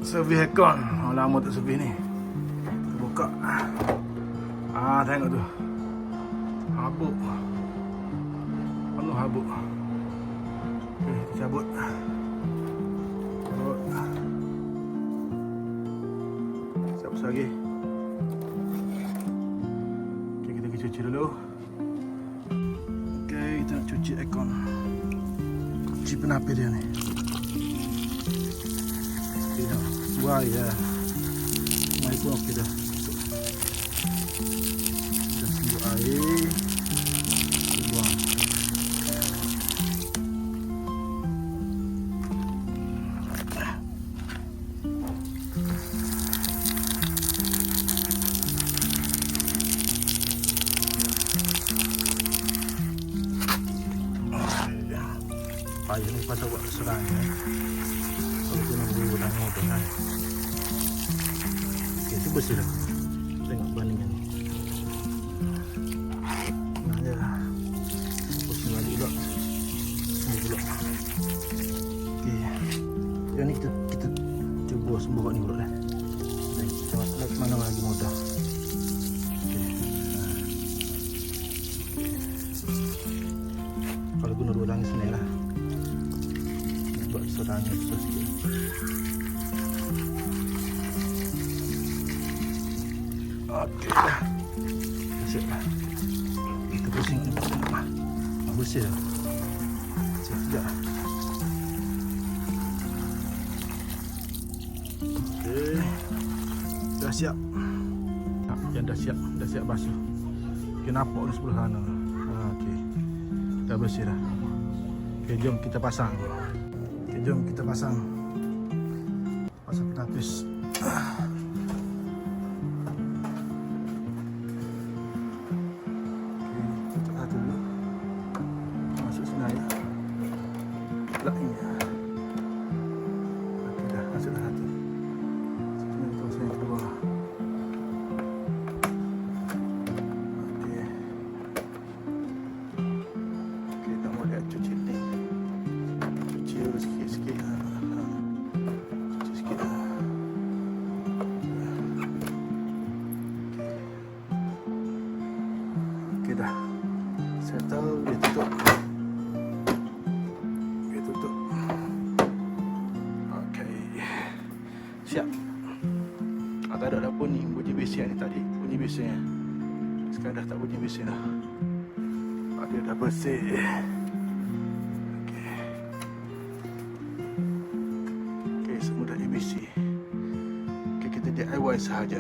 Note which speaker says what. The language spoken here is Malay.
Speaker 1: servis aircon. Lama tak servis ni. Kita buka. Tengok tu. Habuk. Penuh habuk. Okey, kita cabut. Siap lagi. Okey, kita pergi cuci dulu. Okey, kita nak cuci aircon. Cuci penapis dia ni. Okey dah. Buai ya. Mai pun okey dah. Kita sembuh air. Buang. Payah ni pasal buat serang ya. Kalau kena berurang tu kan. Okey, tu bersih dah. Tengok bandingan ni. Nah je lah. Bersih balik pula. Sembuh pula. Okey. Yang ni kita cuba sembuh kat ni pula dah. Tengok mana lagi mudah. Okey. Kalau guna dua tangan sini lah. Buat serangnya susah sikit. Okey dah. Siap dah. Kita pusing ni pusing apa? Bersih dah. Siap sekejap. Okey. Dah siap. Yang dah siap basuh. Okey, nampak di sebelah sana. Okey. Dah bersih dah. Okey, jom kita pasang. Jom kita pasang penapis. Okey, tutup satu dulu. Masuk sini ya. Plug ni. Okey dah, masuk dah satu. Sini terus yang kedua. Okey. Okey, tak boleh cuci ni. Sikit-sikit. Cuci sikit. Okey dah. Settle, dia tutup. Dia tutup. Okey. Siap. Tak ada dah bunyi bising ni tadi. Bunyi bising. Sekarang dah tak bunyi bising dah. Dia dah bersih. Semudah ABC. Okay, kita DIY sahaja.